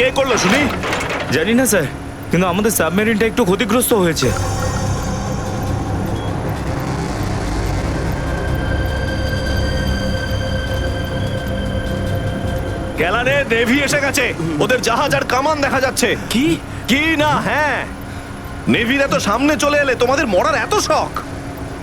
কে করলো শুনি? জানি না স্যার, কিন্তু আমাদের সাবমেরিনটা একটু ক্ষতিগ্রস্ত হয়েছে। গ্যালারে নেভি এসে গেছে, ওদের জাহাজ আর কামান দেখা যাচ্ছে। কি? কি না? হ্যাঁ, নেভির এত সামনে চলে এলে তোমাদের মরার এত শখ।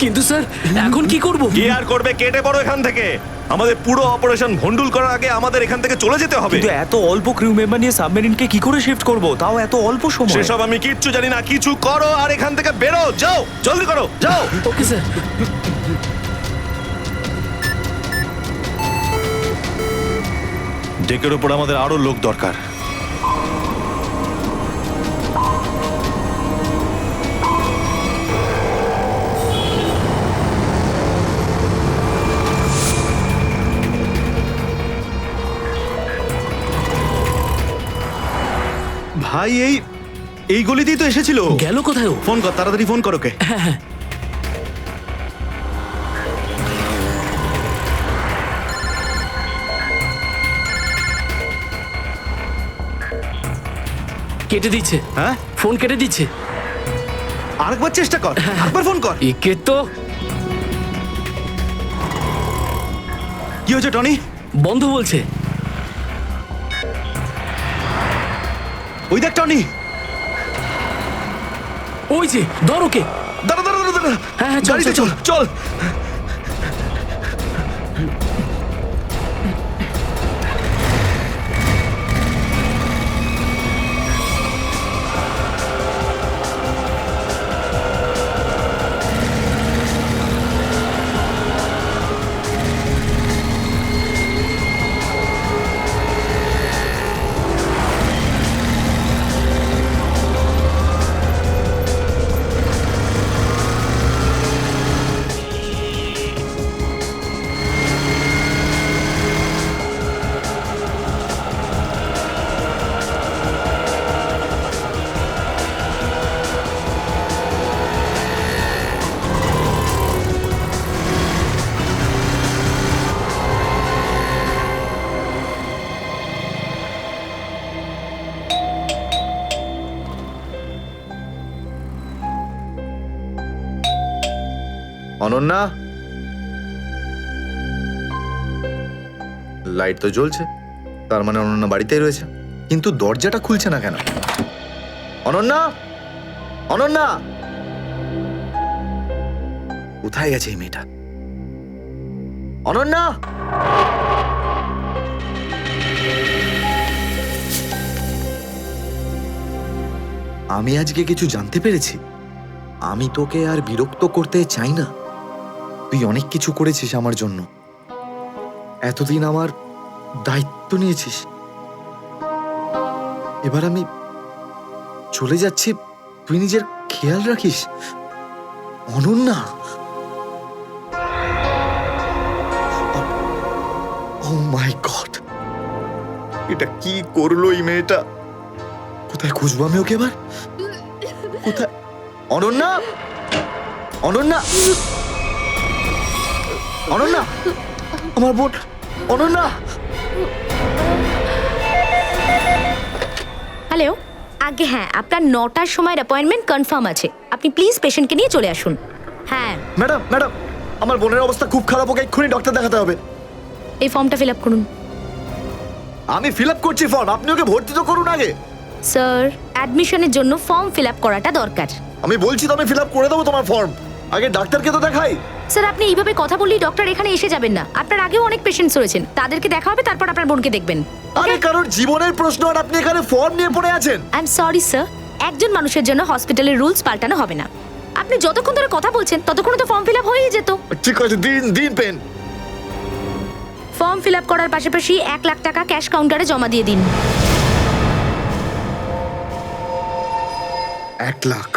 কিন্তু স্যার এখন কি করব? কি আর করবে, কেটে পড়ো এখান থেকে। আমাদের পুরো অপারেশন ভন্ডুল করার আগে আমাদের এখান থেকে চলে যেতে হবে। কিন্তু এত অল্প ক্রিউ মেম্বার নিয়ে সাবমেরিনকে কি করে শিফট করব, তাও এত অল্প সময়? সেসব আমি কিচ্ছু জানি না, কিছু করো আর এখান থেকে বেরো, যাও, জলদি করো, যাও। Okay sir. ডেকের উপর আমাদের আরো লোক দরকার। ভাই এই গলিতেই তো এসেছিল। গেল কোথায় ও? ফোন কর, তাড়াতাড়ি ফোন কর ওকে। হ্যাঁ। কেটে দিচ্ছে। হ্যাঁ, ফোন কেটে দিচ্ছে। আরেকবার চেষ্টা কর, আরেকবার ফোন কর। একে তো কি হয়েছে টনি? বন্ধ বলছে। ওই দেখ টনি। ওই যে ধর ওকে। দাঁড়া দাঁড়া দাঁড়া দাঁড়া। হ্যাঁ, চল, গাড়িতে চল, চল চল। অনন্যা, লাইট তো জ্বলছে, তার মানে অনন্যা বাড়িতেই রয়েছে, কিন্তু দরজাটা খুলছে না কেন? অনন্যা, অনন্যা, কোথায় গেছে এই মেয়েটা? অনন্যা, আমি আজকে কিছু জানতে পেরেছি। আমি তোকে আর বিরক্ত করতে চাই না। তুই অনেক কিছু করেছিস আমার জন্য, এতদিন আমার দায়িত্ব নিয়েছিস। এবার আমি চলে যাচ্ছি, তুই নিজের খেয়াল রাখিস। অনন্যা, ও মাই গড, এটা কি করলো এই মেয়েটা? কোথায় খুঁজবো আমি ওকে এবার? কোথায়? অনন্যা, অনন্যা, অনন্যা, আমার বোন অনন্যা। হ্যালো, আগে হ্যাঁ, আপনার 9টার সময়ের অ্যাপয়েন্টমেন্ট কনফার্ম আছে। আপনি প্লিজ পেশেন্টকে নিয়ে চলে আসুন। হ্যাঁ ম্যাডাম, ম্যাডাম, আমার বোনের অবস্থা খুব খারাপ, ওকে এক্ষুনি ডক্টর দেখাতে হবে। এই ফর্মটা ফিল আপ করুন। আমি ফিল আপ করছি ফর্ম, আপনি ওকে ভর্তি তো করুন আগে। স্যার, অ্যাডমিশনের জন্য ফর্ম ফিল আপ করাটা দরকার। আমি বলছি তো আমি ফিল আপ করে দেবো তোমার ফর্ম, আগে ডাক্তারকে তো দেখাই। স্যার, আপনি এইভাবে কথা বললেই ডক্টর এখানে এসে যাবেন না। আপনার আগেও অনেক পেশেন্টস রয়েছেন, তাদেরকে দেখা হবে, তারপর আপনার বোনকে দেখবেন। আরে কারোর জীবনের প্রশ্ন আর আপনি এখানে ফর্ম নিয়ে পড়ে আছেন। আই এম সরি স্যার, একজন মানুষের জন্য হসপিটালের রুলস পাল্টানো হবে না। আপনি যতক্ষণ ধরে কথা বলছেন ততক্ষণ তো ফর্ম ফিল আপ হয়েই যেত। ঠিক আছে, দিন দিন পেন। ফর্ম ফিল আপ করার পাশাপাশি 1 লাখ টাকা ক্যাশ কাউন্টারে জমা দিয়ে দিন। 1 লাখ?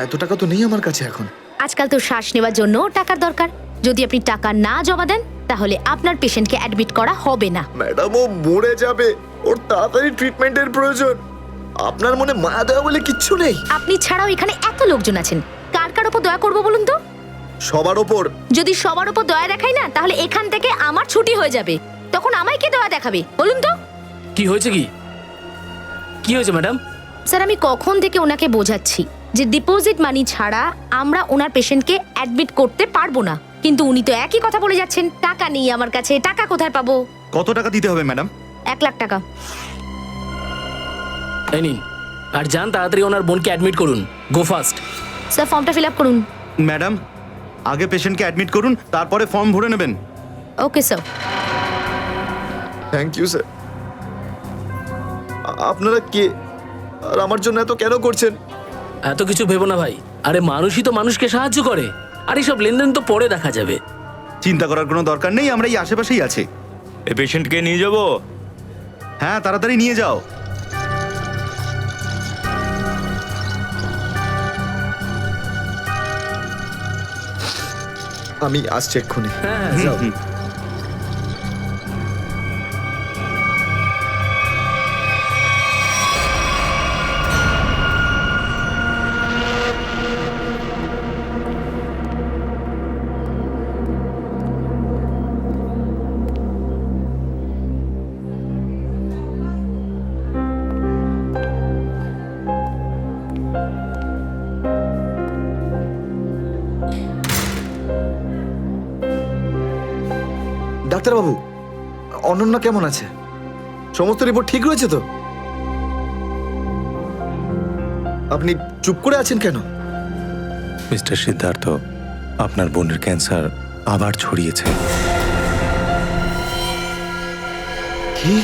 এত টাকা তো নেই আমার কাছে এখন। আজকাল তো শ্বাস নেওয়ার জন্য টাকার দরকার। যদি আপনি টাকা না জমা দেন তাহলে আপনার পেশেন্টকে অ্যাডমিট করা হবে না। ম্যাডাম, ও মরে যাবে, ওর তাড়াতাড়ি ট্রিটমেন্টের প্রয়োজন। আপনার মনে মায়া দয়া বলে কিচ্ছু নেই? আপনি ছাড়াও এখানে এত লোকজন আছেন, কার কার উপর দয়া করবো বলুন তো? সবার ওপর। যদি সবার উপর দয়া দেখাই না, তাহলে এখান থেকে আমার ছুটি হয়ে যাবে। তখন আমায় কে দয়া দেখাবে বলুন তো? কি হয়েছে কি? কি হয়েছে ম্যাডাম? স্যার আমি কখন থেকে ওনাকে বোঝাচ্ছি যে ডিপোজিট মানি ছাড়া আমরা ওনার পেশেন্টকে অ্যাডমিট করতে পারবো না, কিন্তু উনি তো একই কথা বলে যাচ্ছেন, টাকা নেই আমার কাছে, টাকা কোথায় পাবো? কত টাকা দিতে হবে ম্যাডাম? 1 লাখ টাকা। এই নিন, আর যান তাড়াতাড়ি ওনার বোনকে অ্যাডমিট করুন। Go fast. স্যার ফর্মটা ফিল আপ করুন। ম্যাডাম, আগে পেশেন্টকে অ্যাডমিট করুন, তারপরে ফর্ম ভরে নেবেন। Okay sir. Thank you sir. আপনারা কে আর আমার জন্য এত কেন করছেন? এত কিছু ভেবো না ভাই, আরে মানুষই তো মানুষকে সাহায্য করে, আর এইসব লেনদেন তো পরে দেখা যাবে। চিন্তা করার কোনো দরকার নেই, আমরা এই আশেপাশেই আছি। এই পেশেন্টকে নিয়ে যাবো। হ্যাঁ, তাড়াতাড়ি নিয়ে যাও। আমি আসছি এক্ষুনি। হ্যাঁ যাও। ডাক্তারবাবু, অনন্যা কেমন আছে? সমস্ত রিপোর্ট ঠিক রয়েছে তো? আপনি চুপ করে আছেন কেন? মিস্টার সিদ্ধার্থ, আপনার বোনের ক্যান্সার আবার ছড়িয়েছে। কি?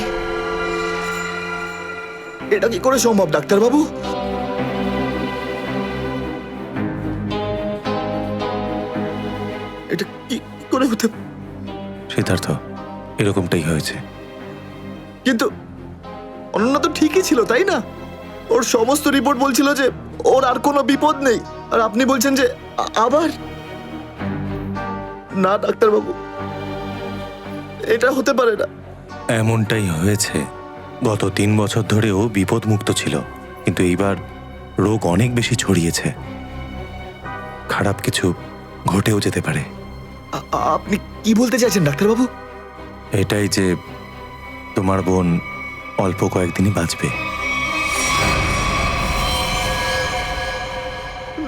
এটা কি করে সম্ভব ডাক্তারবাবু? এটা কি করে হতে? সিদ্ধার্থ, এরকমটাই হয়েছে। কিন্তু অনন্যা তো ঠিকই ছিল, তাই না? ওর সমস্ত রিপোর্ট বলছিল যে ওর আর কোনো বিপদ নেই, আর আপনি বলছেন যে আবার? না ডাক্তারবাবু, এটা হতে পারে না। এমনটাই হয়েছে। গত 3 বছর ধরে ও বিপদমুক্ত ছিল, কিন্তু এইবার রোগ অনেক বেশি ছড়িয়েছে। খারাপ কিছু ঘটেও যেতে পারে। আপনি কি বলতে চাইছেন ডাক্তারবাবু? এটাই যে তোমার বোন অল্প কয়েকদিনই বাঁচবে।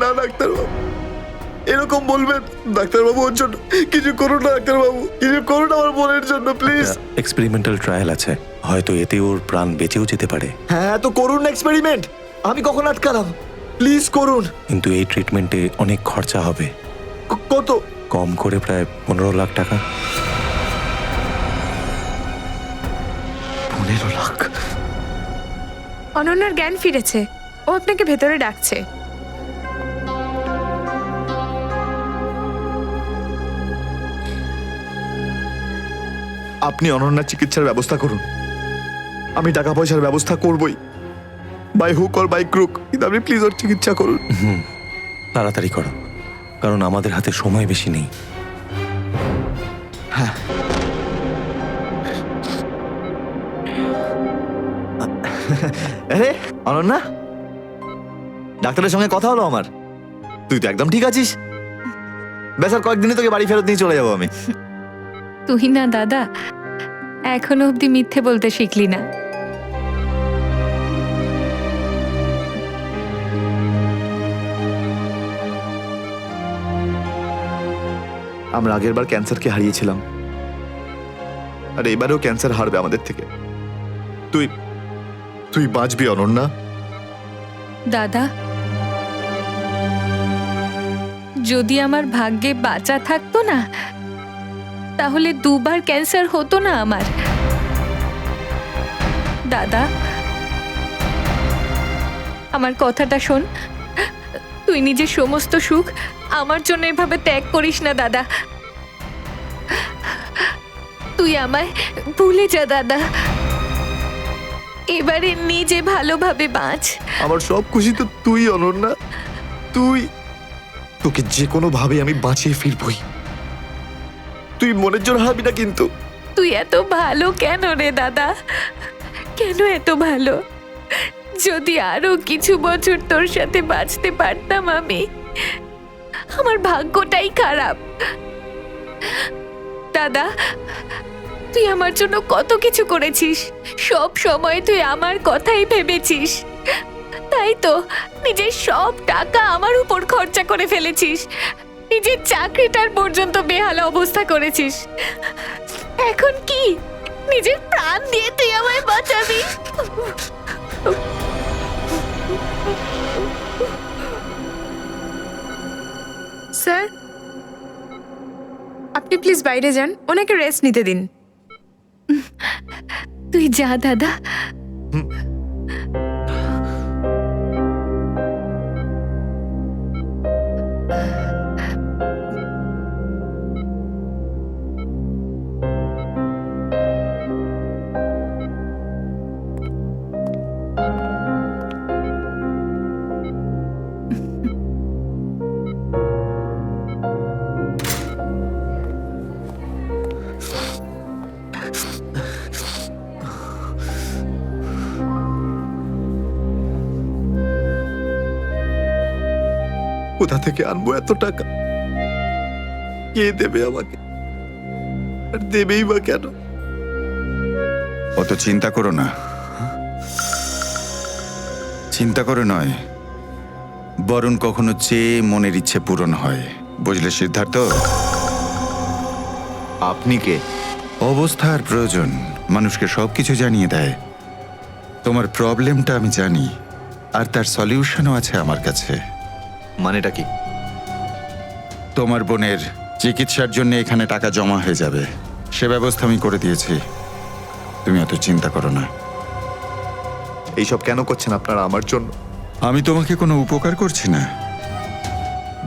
না ডাক্তারবাবু, এরকম বলবেন? ডাক্তারবাবু, ওর জন্য কিছু করুন না ডাক্তারবাবু, কিছু করুন আমার বোনের জন্য প্লিজ। এক্সপেরিমেন্টাল ট্রায়াল আছে, হয়তো এতে ওর প্রাণ বেঁচেও যেতে পারে। হ্যাঁ, তো করুন না এক্সপেরিমেন্ট। আমি কখন আটকালাম? প্লিজ করুন। কিন্তু এই ট্রিটমেন্টে অনেক খরচা হবে। কত? কম করে প্রায় 15 লাখ টাকা। 15 লাখ? অনন্যার জ্ঞান ফিরেছে, ও আপনাকে ভেতরে ডাকছে। আপনি অনন্যার চিকিৎসার ব্যবস্থা করুন, আমি টাকা পয়সার ব্যবস্থা করবই, by hook or by crook, কিন্তু আপনি প্লিজ ওর চিকিৎসা করুন। তাড়াতাড়ি করো, কারণ আমাদের হাতে সময় বেশি নেই। আরে অনন্যা, ডাক্তারের সঙ্গে কথা হলো আমার। তুই তো একদম ঠিক আছিস। বেশ, আর কয়েকদিনে তোকে বাড়ি ফেরত নিয়ে চলে যাবো আমি। তুই না দাদা, এখনো অব্দি মিথ্যে বলতে শিখলি না। আমরা আগের বার ক্যান্সারকে হারিয়েছিলাম, আর এবারেও ক্যান্সার হারবে আমাদের থেকে। তুই তুই বাঁচবি অনন্যা। দাদা, যদি আমার ভাগ্যে বাঁচা থাকতো না, তাহলে 2 বার ক্যান্সার হতো না আমার। দাদা, আমার কথাটা শোন। তুই নিজের সমস্ত সুখ আমার জন্য এভাবে ত্যাগ করিস না দাদা। তুই আমায় ভুলে যা দাদা। এবারে নিজে ভালোভাবে বাঁচ। আমার সব খুশি তো তুই অনন্যা, তুই। তোকে যে কোনো ভাবে আমি বাঁচিয়ে ফিরবই। তুই মনের জোর হারাবি না কিন্তু। তুই এত ভালো কেন রে দাদা? কেন এত ভালো? যদি আরো কিছু বছর তোর সাথে বাঁচতে পারতাম আমি। আমার ভাগ্যটাই খারাপ। দাদা, তুই আমার জন্য কত কিছু করেছিস, সব সময় তুই আমার কথাই ভেবেছিস। তাই তো নিজের সব টাকা আমার উপর খরচা করে ফেলেছিস, নিজের চাকরিটার পর্যন্ত বেহাল অবস্থা করেছিস। এখন কি নিজের প্রাণ দিয়ে তুই আমায় বাঁচাবি? স্যার, আপনি প্লিজ বাইরে যান, ওনাকে রেস্ট নিতে দিন। তুই যা দাদা। কোথা থেকে আনবো এত টাকা? কে দেবে আমাকে? আর দেবেই বা কেন? অত চিন্তা করো না, চিন্তা করে নয়, বরং কখনো চেয়ে মনের ইচ্ছে পূরণ হয়। বুঝলে সিদ্ধার্থ? আপনি কে? অবস্থার প্রয়োজন মানুষকে সবকিছু জানিয়ে দেয়। তোমার প্রবলেমটা আমি জানি, আর তার সলিউশনও আছে আমার কাছে। মানেটা কি? তোমার বোনের চিকিৎসার জন্য এখানে টাকা জমা হয়ে যাবে, সে ব্যবস্থা আমি করে দিয়েছি। তুমি অত চিন্তা করো না। এইসব কেন করছেন আপনারা আমার জন্য? আমি তোমাকে কোনো উপকার করছি না,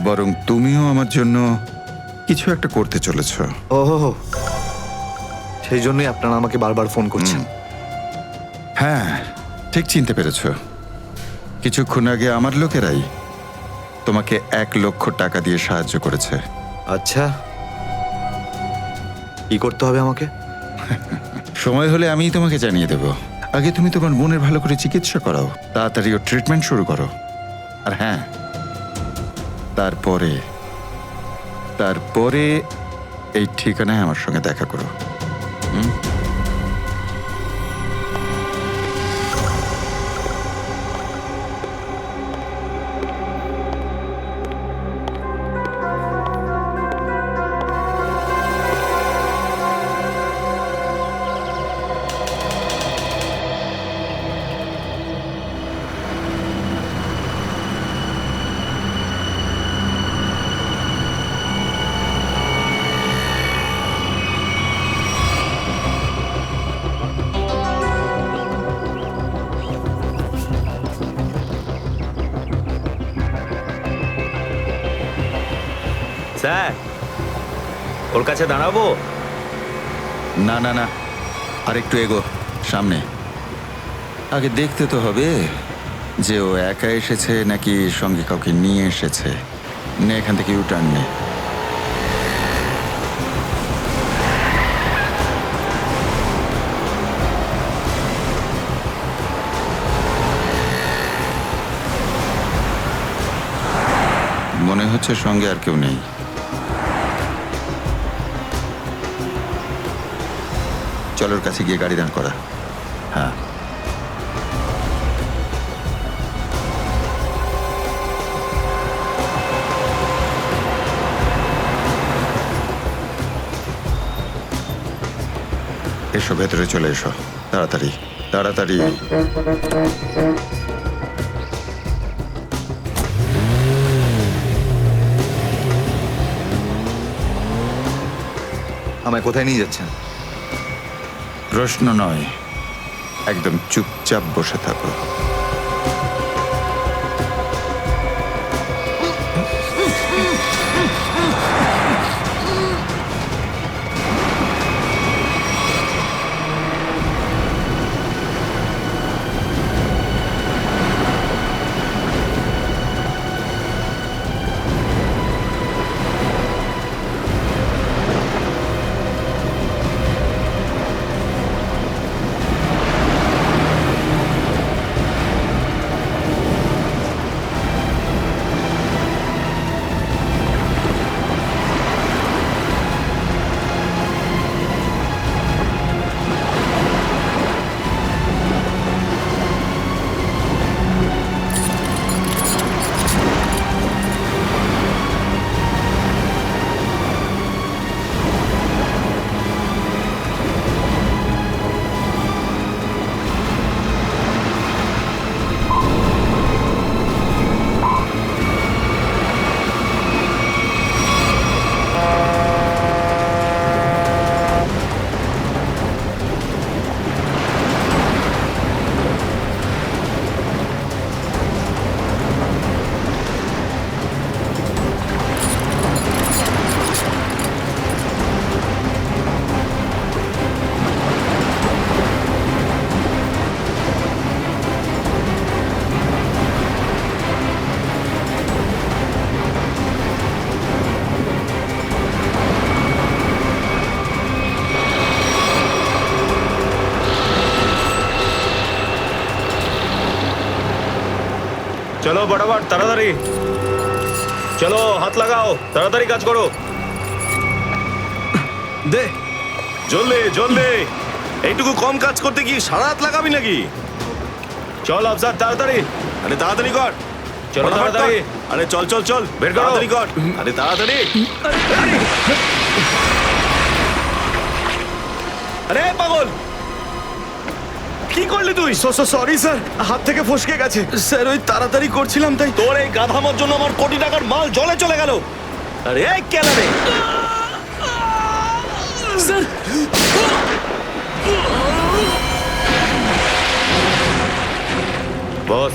বরং তুমিও আমার জন্য কিছু একটা করতে চলেছ। ওহো, সেই জন্যই আপনারা আমাকে বারবার ফোন করছেন। হ্যাঁ, ঠিক চিনতে পেরেছ। কিছুক্ষণ আগে আমার লোকেরাই তোমাকে 1 লক্ষ টাকা দিয়ে সাহায্য করেছে। আচ্ছা, কি করতে হবে আমাকে? সময় হলে আমিই তোমাকে জানিয়ে দেব। আগে তুমি তোমার বোনের ভালো করে চিকিৎসা করাও, তাড়াতাড়ি ওর ট্রিটমেন্ট শুরু করো। আর হ্যাঁ, তারপরে তারপরে এই ঠিকানায় আমার সঙ্গে দেখা করো। স্যার, ওর কাছে দাঁড়াবো? না না না, আর একটু এগো সামনে। আগে দেখতে তো হবে যে ও একা এসেছে নাকি সঙ্গে কাউকে নিয়ে এসেছে। নে, এখান থেকে ইউটার্ন নে। মনে হচ্ছে সঙ্গে আর কেউ নেই। চলোর কাছে গিয়ে গাড়ি দাঁড় করা। হ্যাঁ, এসো, ভেতরে চলে এসো, তাড়াতাড়ি তাড়াতাড়ি। আমায় কোথায় নিয়ে যাচ্ছেন? প্রশ্ন নয়, একদম চুপচাপ বসে থাকো। চলো বরাবর, তাড়াতাড়ি চলো, হাত লাগাও, তাড়াতাড়ি কাজ করো। দে, জলদি জলদি। এইটুকু কম কাজ করতে কি সারা রাত লাগাবি নাকি? চল আফসার, তাড়াতাড়ি। আরে তাড়াতাড়ি কর, চলো তাড়াতাড়ি। আরে চল চল চল, বের কর, তাড়াতাড়ি কর। আরে তাড়াতাড়ি। আরে পাগল, কি করলি তুই? সরি স্যার, হাত থেকে ফসকে গেছে স্যার, ওই তাড়াতাড়ি করছিলাম তাই। তোর এই গাধামোর জন্য আমার কোটি টাকার মাল জলে চলে গেল। আরে এই কেলারে, স্যার বস,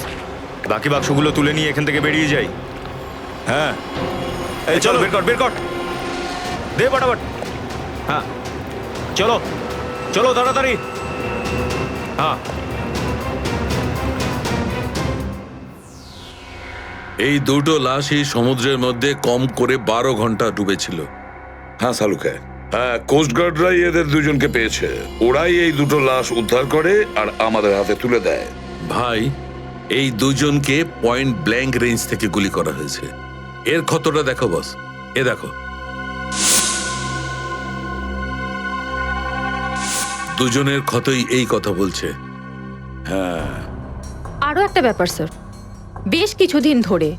বাকি বাক্সগুলো তুলে নিয়ে এখান থেকে বেরিয়ে যাই। হ্যাঁ, এই চলো, বের কর বের কর, দে ফটাফট। হ্যাঁ চলো চলো তাড়াতাড়ি। হ্যাঁ, এই দুটো লাশই সমুদ্রের মধ্যে কম করে 12 ঘন্টা ডুবেছিল। হ্যাঁ সালুকে, হ্যাঁ কোস্টগার্ডরাই এদের দুজনকে পেয়েছে। ওরাই এই দুটো লাশ উদ্ধার করে আর আমাদের হাতে তুলে দেয়। ভাই, এই দুজনকে পয়েন্ট ব্ল্যাঙ্ক রেঞ্জ থেকে গুলি করা হয়েছে। এর ক্ষতটা দেখো বস, এ দেখো। দুজনের ক্ষতই এই কথা বলছে। হ্যাঁ, আরও একটা ব্যাপার স্যার, বেশ কিছুদিন ধরে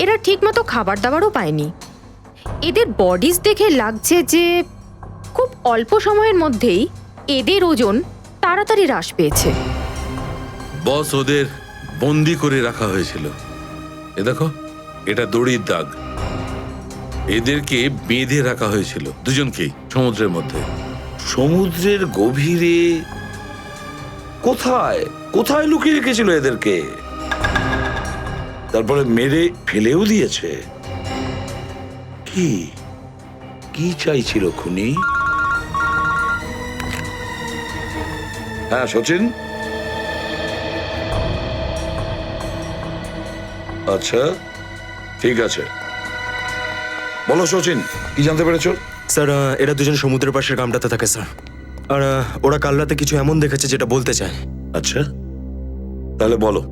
এরা ঠিকমতো খাবার দাবারও পায়নি। এদের বডিজ দেখে লাগছে যে খুব অল্প সময়ের মধ্যেই এদের ওজন তাড়াতাড়ি হ্রাস পেয়েছে। বস, ওদের বন্দি করে রাখা হয়েছিল। এ দেখো, এটা দড়ির দাগ। এদেরকে বেঁধে রাখা হয়েছিল দুজনকেই সমুদ্রের মধ্যে। সমুদ্রের গভীরে কোথায় কোথায় লুকিয়ে রেখেছিল এদেরকে? তারপরে মেরে ফেলেও দিয়েছে। কি কি চাইছিল খুনি? হ্যাঁ সচিন, আচ্ছা ঠিক আছে, বলো সচিন, কি জানতে পেরেছো? স্যার, এরা দুজন সমুদ্রের পাশের গ্রামটাতে থাকে স্যার, আর ওরা কাল রাতে কিছু এমন দেখেছে যেটা বলতে চায়। আচ্ছা, তাহলে বলো,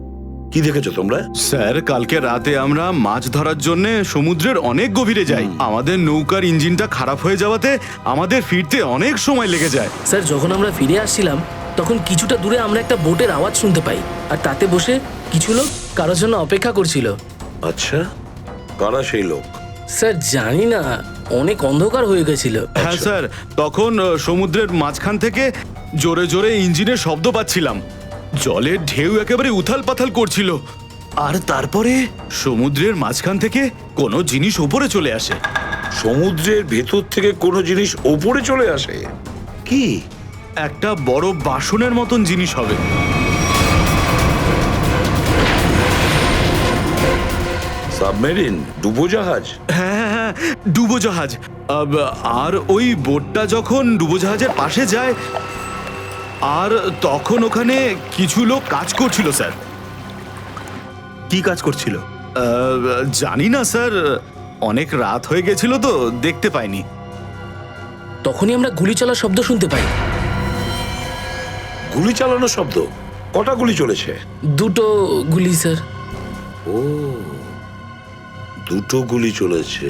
কি দেখেছো তোমরা? স্যার, কালকে রাতে আমরা মাছ ধরার জন্য সমুদ্রের অনেক গভীরে যাই। আমাদের নৌকার ইঞ্জিনটা খারাপ হয়ে যাওয়াতে আমাদের ফিরতে অনেক সময় লেগে যায়। স্যার, যখন আমরা ফিরে আসছিলাম তখন কিছুটা দূরে আমরা একটা বোটের আওয়াজ শুনতে পাই, আর তাতে বসে কিছু লোক কারোর জন্য অপেক্ষা করছিল। আচ্ছা, কারা সেই লোক? স্যার জানি না, অনেক অন্ধকার হয়ে গেছিল। হ্যাঁ স্যার, তখন সমুদ্রের মাঝখান থেকে জোরে জোরে ইঞ্জিনের শব্দ পাচ্ছিলাম। জলের ঢেউ একেবারে উথাল পাথাল করছিল, আর তারপরে সমুদ্রের মাঝখান থেকে কোনো জিনিস ওপরে চলে আসে। সমুদ্রের ভেতর থেকে কোনো জিনিস ওপরে চলে আসে? কি? একটা বড় বাসনের মতন জিনিস হবে। সাবমেরিন, ডুবোজাহাজ? হ্যাঁ হ্যাঁ, ডুবোজাহাজ। আর ওই বোটটা যখন ডুবোজাহাজের পাশে যায়, আর তখন ওখানে কিছু লোক কাজ করছিল স্যার। কি কাজ করছিল? জানি না স্যার, অনেক রাত হয়ে গেছিল তো দেখতে পাইনি। তখনই আমরা গুলি চলার শব্দ শুনতে পাই। গুলি চালানোর শব্দ? কটা গুলি চলেছে? দুটো গুলি স্যার। ও, দুটো গুলি চলেছে।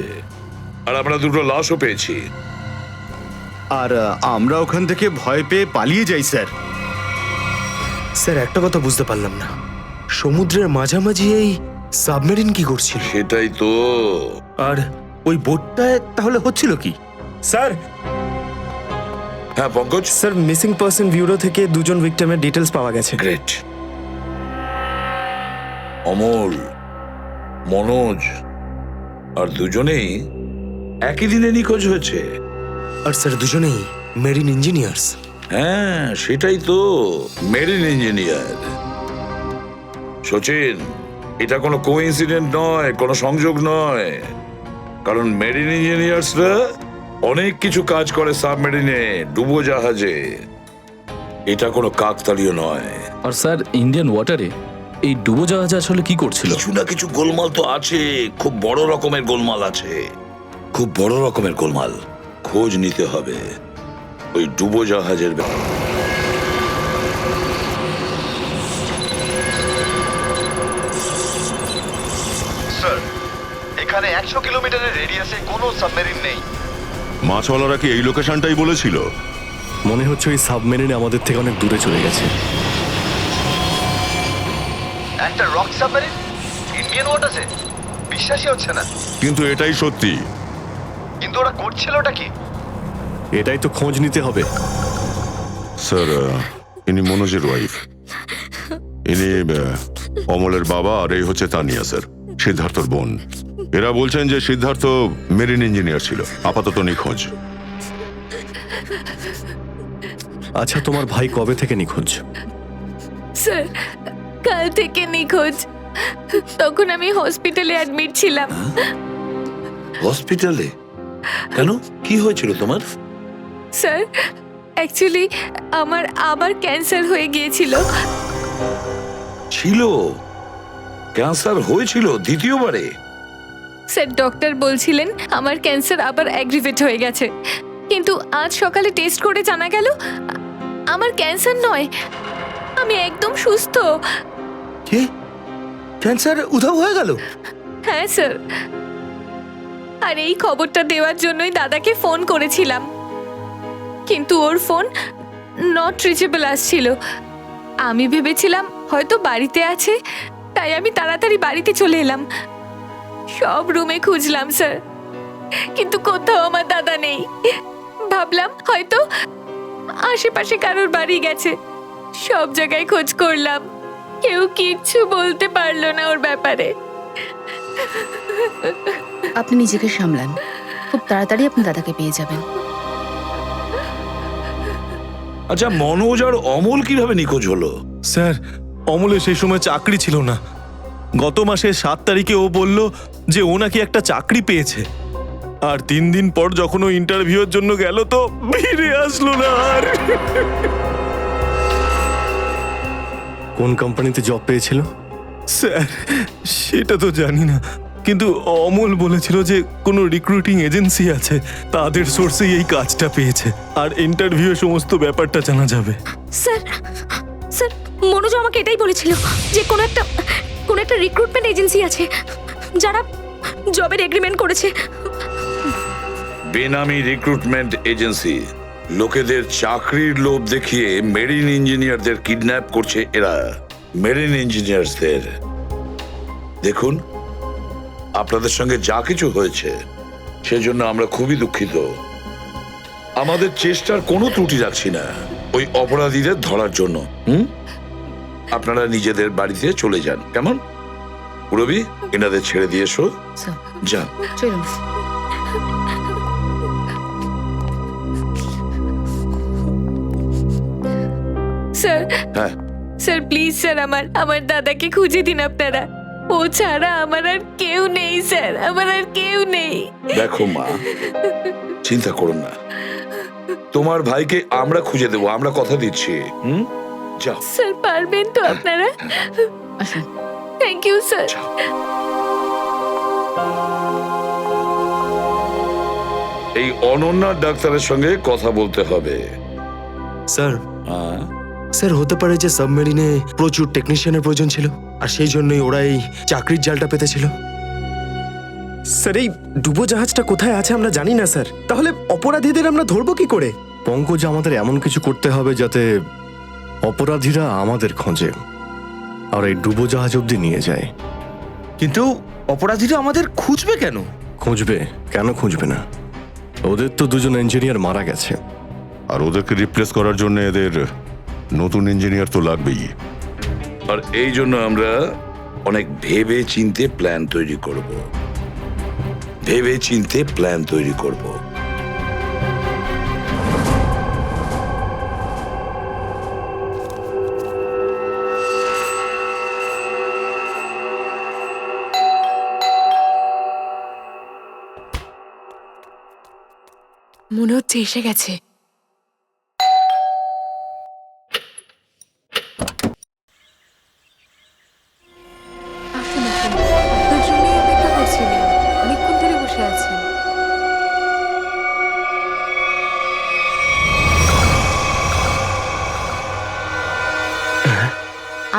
আর আমরা দুটো লাশও পেয়েছি। আর আমরা ওখান থেকে ভয় পেয়ে পালিয়ে যাই স্যার। স্যার, একটা কথা বুঝতে পারলাম না, সমুদ্রের মাঝামাঝি এই সাবমেরিন কি করছিল? সেটাই তো। আর ওই বোটটায় তাহলে হচ্ছিল কি? স্যার, হ্যাঁ Pankaj? Sir, missing person bureau থেকে দুজন ভিক্টিমের ডিটেলস পাওয়া গেছে। গ্রেট। অমল, মনোজ আর দুজনেই একই দিনে নিখোঁজ হয়েছে। আর স্যার, দুজনেই মেরিন ইঞ্জিনিয়ার্স। হ্যাঁ সেটাই তো, মেরিন ইঞ্জিনিয়ার। সচিন, এটা কোনো কোইন্সিডেন্ট নয়, কোনো সংযোগ নয়, কারণ মেরিন ইঞ্জিনিয়ার্সরা অনেক কিছু কাজ করে সাবমেরিনে, ডুবোজাহাজে। এটা কোনো কাকতালীয় নয়। আর স্যার, ইন্ডিয়ান ওয়াটারে এই ডুবোজাহাজ আসলে কি করছিল? কিছু না কিছু গোলমাল তো আছে, খুব বড় রকমের গোলমাল আছে, খুব বড় রকমের গোলমাল। খোঁজ নিতে হবে ওই ডুবোজাহাজের ব্যাপারে। এখানে 100 কিলোমিটারের রেডিয়াসে কোনো সাবমেরিন নেই। মাছওয়ালারা কি এই লোকেশনটাই বলেছিল? মনে হচ্ছে ওই সাবমেরিন আমাদের থেকে অনেক দূরে চলে গেছে। একটা রক সাবমেরিন ইন্ডিয়ান ওয়াটার্সে? বিশ্বাসই হচ্ছে না। কিন্তু এটাই সত্যি। কিন্তু ওরা করছিলটা কি? এটাই তো খোঁজ নিতে হবে। স্যার, ইনি মনোজের ওয়াইফ। ইনি অমলের বাবা, আর এই হচ্ছে তানিয়া স্যার, সিদ্ধার্থর বোন। এরা বলছেন যে সিদ্ধার্থ মেরিন ইঞ্জিনিয়ার ছিল, আপাতত নিখোঁজ। আচ্ছা, তোমার ভাই কবে থেকে নিখোঁজ? স্যার, কাল থেকে নিখোঁজ। তখন আমি হসপিটালে অ্যাডমিট ছিলাম। হসপিটালে? কেন, কি হয়েছিল তোমার? স্যার, অ্যাকচুয়ালি আমার আবার ক্যান্সার হয়ে গিয়েছিল। ছিল? ক্যান্সার হয়েছিল দ্বিতীয়বারে? স্যার, ডক্টর বলছিলেন আমার ক্যান্সার আবার অ্যাগ্রিভেট হয়ে গেছে, কিন্তু আজ সকালে টেস্ট করে জানা গেল আমার ক্যান্সার নয়, আমি একদম সুস্থ। কি? ক্যান্সার উধাও হয়ে গেল? হ্যাঁ স্যার, আর এই খবরটা দেওয়ার জন্যই দাদাকে ফোন করেছিলাম, কিন্তু ওর ফোন নট রিচেবল আসছিল। আমি ভেবেছিলাম হয়তো বাড়িতে আছে, তাই আমি তাড়াতাড়ি বাড়িতে চলে এলাম। সব রুমে খুঁজলাম স্যার, কিন্তু কোথাও আমার দাদা নেই। ভাবলাম হয়তো আশেপাশে কারোর বাড়ি গেছে। সব জায়গায় খোঁজ করলাম, কেউ কিচ্ছু বলতে পারলো না ওর ব্যাপারে। আপনি নিজেকে সামলান, খুব তাড়াতাড়ি আপনি দাদাকে পেয়ে যাবেন। আচ্ছা, মনোজ আর অমল কিভাবে নিখোঁজ হলো? স্যার, অমলের সেই সময় চাকরি ছিল না। গত মাসের 7 তারিখে ও বলল যে ও নাকি একটা চাকরি পেয়েছে, আর 3 দিন পর যখন ও ইন্টারভিউর জন্য গেল তো ফিরে আসলো না আর। কোন কোম্পানিতে জব পেয়েছিল? স্যার, সেটা তো জানি না, কিন্তু অমল বলেছিল যে কোনো রিক্রুটিং এজেন্সি আছে, তাদের সোর্সেই এই কাজটা পেয়েছে, আর ইন্টারভিউ সমস্ত ব্যাপারটা জানা যাবে। স্যার, স্যার, মনোজ আমাকে এটাই বলেছিল যে কোনো একটা রিক্রুটমেন্ট এজেন্সি আছে যারা জবের এগ্রিমেন্ট করেছে। বেনামি রিক্রুটমেন্ট এজেন্সি লোকেদের চাকরির লোভ দেখিয়ে মেরিন ইঞ্জিনিয়ারদের কিডন্যাপ করছে এরা। মেরিন ইঞ্জিনিয়ারদের দেখুন, আপনাদের সঙ্গে যা কিছু হয়েছে সেজন্য আমরা খুবই দুঃখিত। আমাদের চেষ্টার কোনো ত্রুটি রাখছি না ওই অপরাধীদের ধরার জন্য। আপনারা নিজেদের বাড়িতে চলে যান, কেমন? রবি, এনাদের ছেড়ে দিয়ে এসো। যান। চলুন। স্যার, হ্যাঁ স্যার প্লিজ স্যার, আমার দাদাকে খুঁজে দিন আপনারা। ও ছাড়া আমার আর কেউ নেই স্যার, আমার আর কেউ নেই। দেখো মা, চিন্তা করুন না, তোমার ভাইকে আমরা খুঁজে দেবো, আমরা কথা দিচ্ছি। যাও স্যার, পারবেন তো আপনারা? আসুন। Thank you sir. এই অনন্যার ডাক্তারের সঙ্গে কথা বলতে হবে। স্যার, স্যার হতে পারে যে সাবমেরিনে প্রচুর টেকনিশিয়ানের প্রয়োজন ছিল, আর সেই জন্যই ওরা এই চাকরির জালটা পেতেছিল। স্যার, এই ডুবোজাহাজটা কোথায় আছে আমরা জানি না স্যার, তাহলে অপরাধীদের আমরা ধরবো কি করে? পঙ্কজ, আমাদের এমন কিছু করতে হবে যাতে অপরাধীরা আমাদের খোঁজে আর এই ডুবোজাহাজ অবধি নিয়ে যায়। কিন্তু অপরাধীরা আমাদের খুঁজবে কেন? খুঁজবে কেন? খুঁজবে না? ওদের তো 2জন ইঞ্জিনিয়ার মারা গেছে, আর ওদেরকে রিপ্লেস করার জন্য এদের নতুন ইঞ্জিনিয়ার তো লাগবেই। আর এই জন্য আমরা অনেক ভেবে চিন্তে প্ল্যান তৈরি করব। ভেবে চিন্তে প্ল্যান তৈরি করব। মনে হচ্ছে এসে গেছে।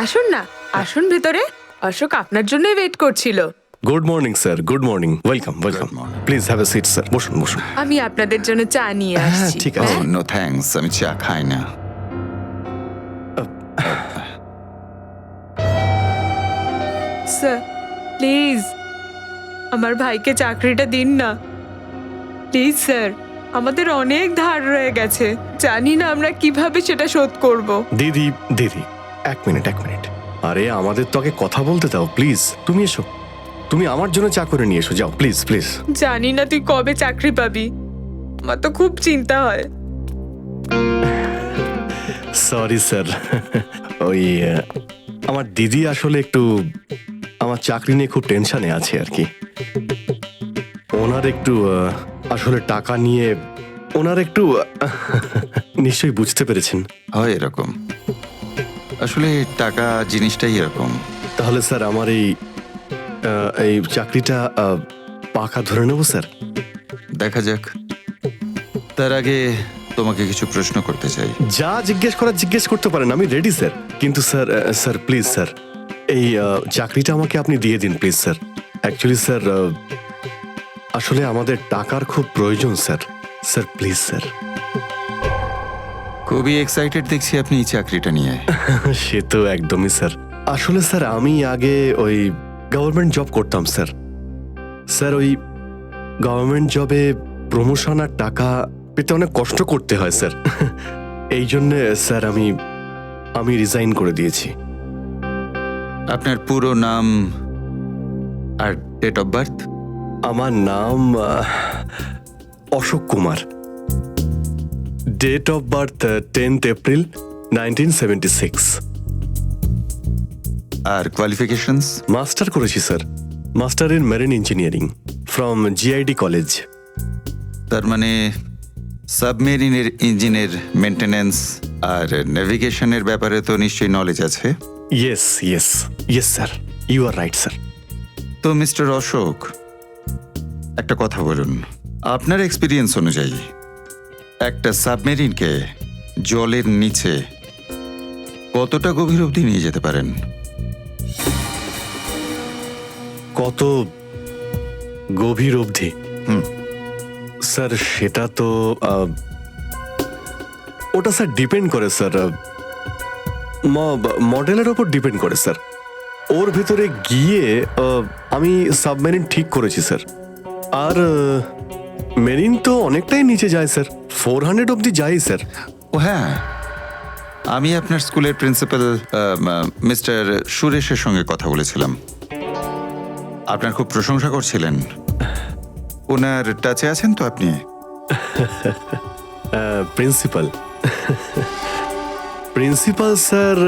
আসুন না, আসুন ভেতরে। অশোক আপনার জন্যই ওয়েট করছিল। Good morning sir, good morning, welcome welcome. Please have a seat sir, বসুন বসুন। আমি আপনাদের জন্য চা নিয়ে আসছি। ঠিক আছে। নো থ্যাঙ্কস, আমি চা খাই না। স্যার প্লিজ আমার ভাইকে চাকরিটা দিন না, প্লিজ স্যার। আমাদের অনেক ধার রয়ে গেছে, জানি না আমরা কিভাবে সেটা শোধ করব। দিদি দিদি, এক মিনিট এক মিনিট। আরে আমাদের তো আগে কথা বলতে দাও প্লিজ। তুমি এসো, তুমি আমার জন্য চা করে নিয়ে এসো, যাও প্লিজ প্লিজ। জানি না তুই কবে চাকরি পাবি, আমার তো খুব চিন্তা হয়। সরি স্যার, ওই আমার দিদি আসলে একটু আমার চাকরি নিয়ে খুব টেনশনে আছে আর কি। ওনার একটু আসলে টাকা নিয়ে ওনার একটু নিশ্চয়ই বুঝতে পেরেছেন। হয় এরকম, আসলে টাকা জিনিসটাই এরকম। তাহলে স্যার আমার এই চাকরিটা পাকা ধরে নেব স্যার? দেখা যাক, তার আগে তোমাকে কিছু প্রশ্ন করতে চাই। যা জিজ্ঞেস করার জিজ্ঞেস করতে পারেন, আমি রেডি স্যার। কিন্তু স্যার স্যার প্লিজ স্যার, এই চাকরিটা আমাকে আপনি দিয়ে দিন প্লিজ স্যার। অ্যাকচুয়ালি স্যার আসলে আমাদের টাকার খুব প্রয়োজন স্যার। Sir please sir. খুবই এক্সাইটেড দেখছি আপনি এই চাকরিটা নিয়ে। সে তো একদমই স্যার। আসলে স্যার আমি আগে ওই গভর্নমেন্ট জব করতাম স্যার। স্যার ওই গভর্নমেন্ট জবে প্রমোশন আর টাকা পেতে অনেক কষ্ট করতে হয় স্যার। এই জন্যে স্যার আমি রিজাইন করে দিয়েছি। আপনার পুরো নাম আর ডেট অফ বার্থ? আমার নাম Ashok Kumar. Date of birth 10th April 1976। আর কোয়ালিফিকেশনস? মাস্টার করেছি sir, master in marine engineering from GID college. তার মানে সাবমেরিনের ইঞ্জিনের মেনটেন্যান্স আর নেভিগেশনের ব্যাপারে তো নিশ্চয়ই নলেজ আছে। Yes yes yes sir, you are right sir. তো মিস্টার অশোক, একটা কথা বলুন, আপনার এক্সপিরিয়েন্স অনুযায়ী একটা সাবমেরিনকে জলের নিচে কতটা গভীর অবধি নিয়ে যেতে পারেন? কত গভীর অবধি? স্যার সেটা তো ওটা স্যার ডিপেন্ড করে স্যার, মডেলের ওপর ডিপেন্ড করে স্যার। ওর ভেতরে গিয়ে আমি সাবমেরিন ঠিক করেছি স্যার। আর মেরিন তো অনেকটাই নিচে যায় স্যার, 400 অবধি যাই স্যার। ও হ্যাঁ, আমি আপনার স্কুলের প্রিন্সিপাল মিস্টার সুরেশের সঙ্গে কথা বলেছিলাম, আপনার খুব প্রশংসা করছিলেন। ওনার টাচে আছেন তো আপনি? প্রিন্সিপাল প্রিন্সিপাল স্যার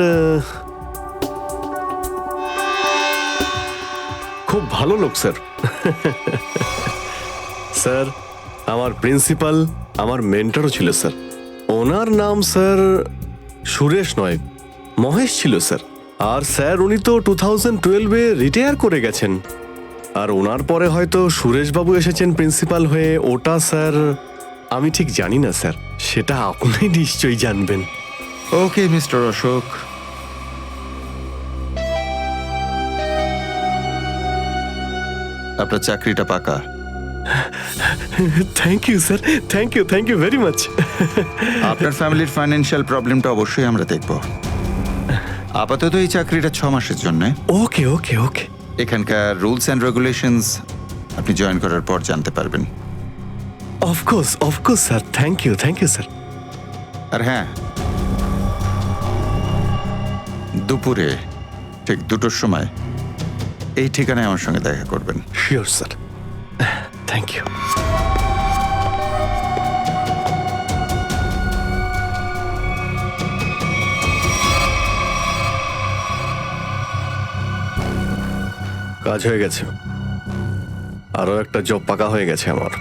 খুব ভালো লোক স্যার। স্যার আমার প্রিন্সিপাল আমার মেন্টরও ছিল স্যার। ওনার নাম স্যার সুরেশ নয়, মহেশ ছিল স্যার। আর স্যার উনি তো 2012-এ রিটায়ার করে গেছেন। আর ওনার পরে হয়তো সুরেশবাবু এসেছেন প্রিন্সিপাল হয়ে, ওটা স্যার আমি ঠিক জানি না স্যার, সেটা আপনি নিশ্চয়ই জানবেন। ওকে মিস্টার অশোক, আপনার চাকরিটা পাকা। Thank you sir, thank you very much. আপনার ফ্যামিলির ফাইন্যান্সিয়াল প্রবলেমটা অবশ্যই আমরা দেখব। আপাতত এই চাকরিটা 6 মাসের জন্য। ওকে ওকে ওকে। এখানকার রুলস অ্যান্ড রেগুলেশনস আপনি জয়েন করার পর জানতে পারবেন। Of course sir, thank you sir. আর হ্যাঁ, দুপুরে ঠিক 2টোর সময় এই ঠিকানায় আমার সঙ্গে দেখা করবেন। Sure sir, thank you. কাজ হয়ে গেছে, আরো একটা জব পাকা হয়ে গেছে আমার।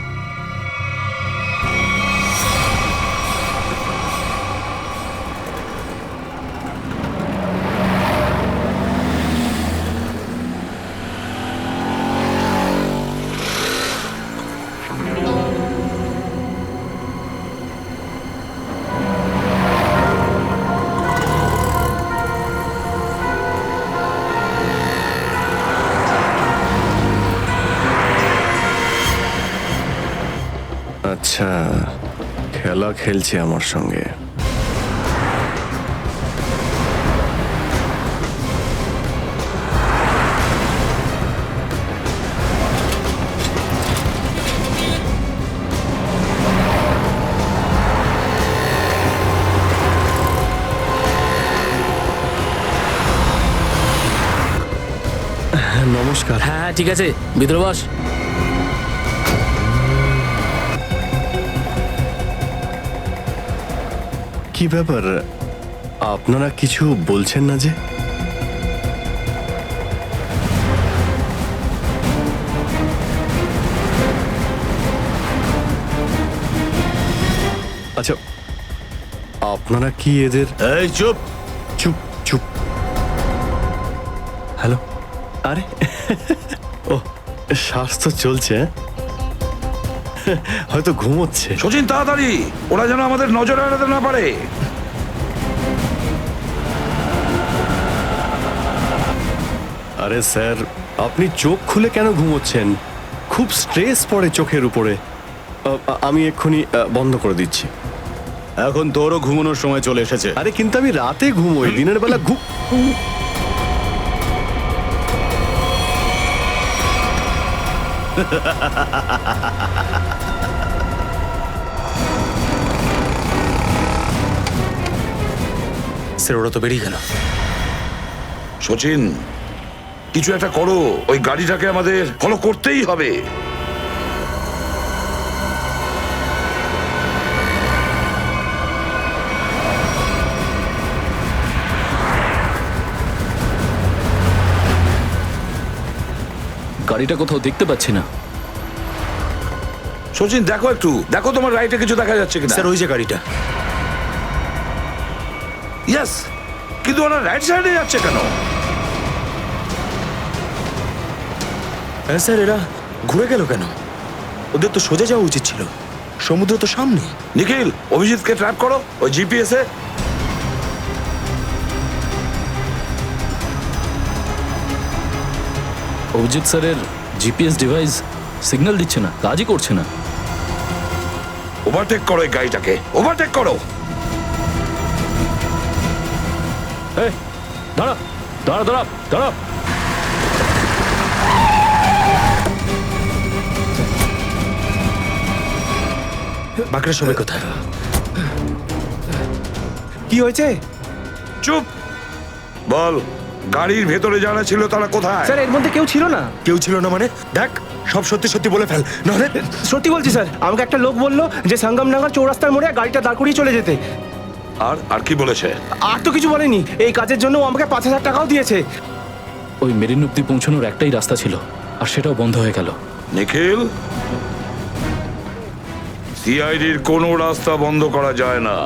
আচ্ছা, খেলা খেলছে আমার সঙ্গে। নমস্কার। হ্যাঁ হ্যাঁ, ঠিক আছে, ভিতরে বস। কি ব্যাপার, আপনারা কিছু বলছেন না যে? আচ্ছা, আপনারা কি এদের... এই চুপ। চুপ চুপ। হ্যালো, আরে ও, স্বাস্থ্য চলছে, হয়তো ঘুমোচ্ছে। সচিন তাড়াতাড়ি, ওরা যেন আমাদের নজরে এড়াতে না পারে। আরে স্যার, আপনি চোখ খুলে কেন ঘুমোচ্ছেন? খুব স্ট্রেস পড়ে চোখের উপরে। আমি এক্ষুনি বন্ধ করে দিচ্ছি। এখন তোরও ঘুমানোর সময় চলে এসেছে। আরে কিন্তু আমি রাতে ঘুমোই, দিনের বেলা স্যার ওরা তো বেরিয়ে গেল। সচিন, কিছু একটা করো, ওই গাড়িটাকে আমাদের ফলো করতেই হবে। গাড়িটা কোথাও দেখতে পাচ্ছি না। সচিন দেখো একটু, দেখো তোমার রাইটে কিছু দেখা যাচ্ছে কিনা। স্যার ওই যে গাড়িটা। ইয়েস, কিন্তু ওরা রাইট সাইডে যাচ্ছে কেন? হ্যাঁ স্যার, এরা ঘুরে গেল কেন? ওদের তো সোজা যাওয়া উচিত ছিল, সমুদ্র তো সামনে। নিখিল, অভিজিৎকে ট্র্যাপ করো ওই জিপিএস এ। অভিজিৎ স্যারের জিপিএস ডিভাইস সিগন্যাল দিচ্ছে না, কাজই করছে না। ওভারটেক করো এই গাড়িটাকে, ওভারটেক করো। এই দাঁড়া দাঁড়া দাঁড়া দাঁড়া। বাকিরা সবাই কোথায়? কি হয়েছে? চুপ বল, গাড়ির ভেতরে যারা ছিল তারা কোথায়? স্যার এর মধ্যে কেউ ছিল না। কেউ ছিল না মানে? দেখ, সব সত্যি সত্যি বলে ফেল, নাহলে... সত্যি বলছি স্যার, আমাকে একটা লোক বললো যে সঙ্গমনগর চৌরাস্তার মোড়ে গাড়িটা দাঁড় করিয়ে চলে যেতে। আর কি বলেছে? আর তো কিছু বলেনি। এই কাজের জন্য ও আমাকে 5,000 টাকাও দিয়েছে। ওই মেরিন অব্দি পৌঁছানোর একটাই রাস্তা ছিল, আর সেটাও বন্ধ হয়ে গেল। নিখিল, সিআইডির কোনো রাস্তা বন্ধ করা যায় না।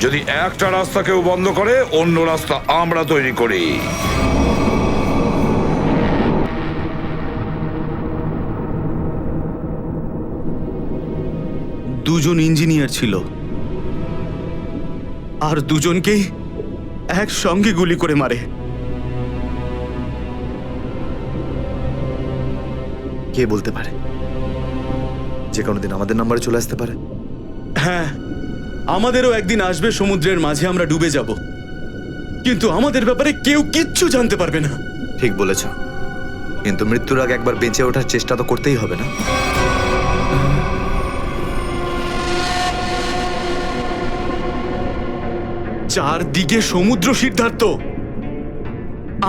যদি একটা রাস্তা কেউ বন্ধ করে, অন্য রাস্তা আমরা তৈরি করি। দুজন ইঞ্জিনিয়ার ছিল, আর দুজনকেই একসঙ্গে গুলি করে মারে। কে বলতে পারে? যে কোনো দিন আমাদের নাম্বারে চলে আসতে পারে। হ্যাঁ, আমাদেরও একদিন আসবে, সমুদ্রের মাঝে আমরা ডুবে যাব, কিন্তু আমাদের ব্যাপারে কেউ কিচ্ছু জানতে পারবে না। ঠিক বলেছ, কিন্তু মৃত্যুর আগে একবার বেঁচে ওঠার চেষ্টা তো করতেই হবে না? চারদিকে সমুদ্র, সিদ্ধার্থ,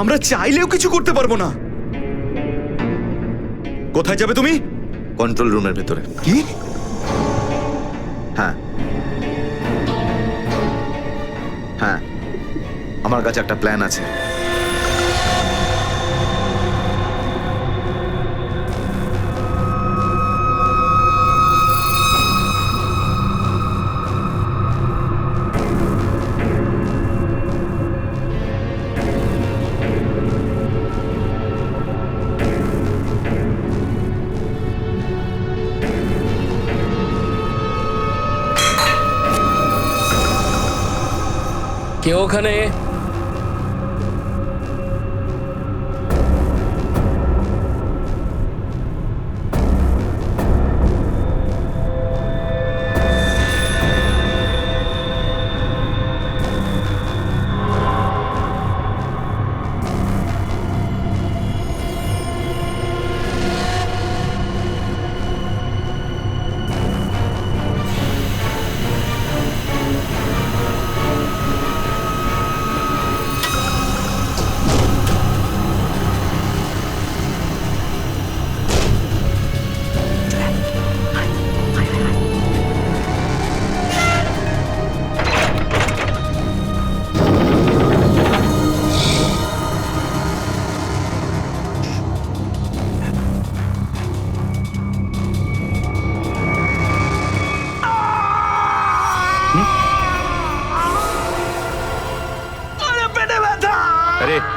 আমরা চাইলেও কিছু করতে পারবো না। কোথায় যাবে তুমি? কন্ট্রোল রুমের ভেতরে। কি? হ্যাঁ হ্যাঁ, আমার কাছে একটা প্ল্যান আছে। কে ওখানে?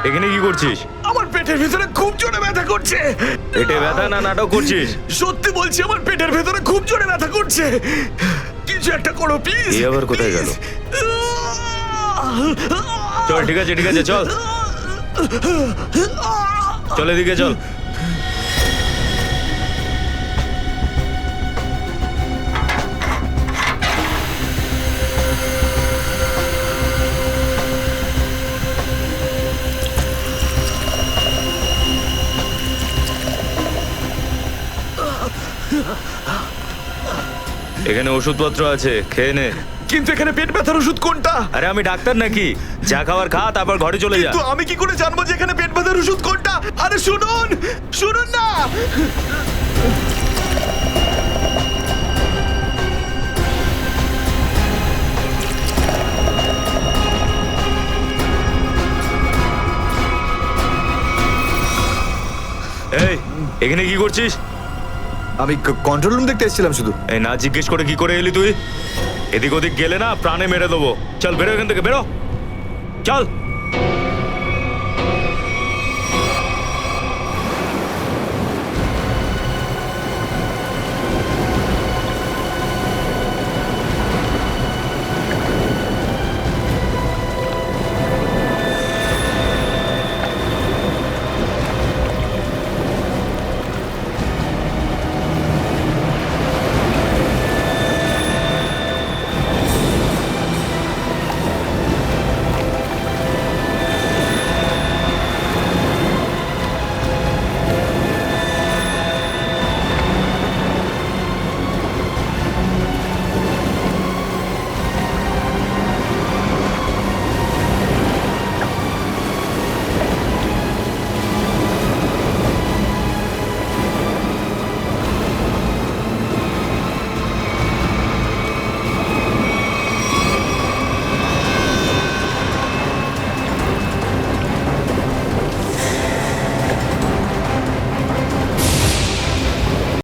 এখানে কি করছিস? আমার পেটের ভিতরে খুব জোরে ব্যথা করছে। পেটে ব্যথা না নাটক করছিস? সত্যি বলছি, আমার পেটের ভেতরে খুব জোরে ব্যথা করছে। কিছু একটা করো প্লিজ। এই আবার কোথায় গেল? চল ঠিক আছে চল চল এদিকে চল। এখানে ওষুধপত্র আছে, খেয়ে নে। কিন্তু এখানে পেট ব্যথার ওষুধ কোনটা? আরে আমি ডাক্তার নাকি? যা খাবার খা, তারপর ঘরে চলে যা। কিন্তু আমি কি করে জানবো যে এখানে পেট ব্যথার ওষুধ কোনটা? আরে শুনুন, শুনুন না। এই এখানে কি করছিস? আমি কন্ট্রোল রুম দেখতে এসেছিলাম শুধু। এই না জিজ্ঞেস করে কি করে এলি তুই? এদিক ওদিক গেলে না প্রাণে মেরে দেবো। চল বেরো এখান থেকে, বেরো চল।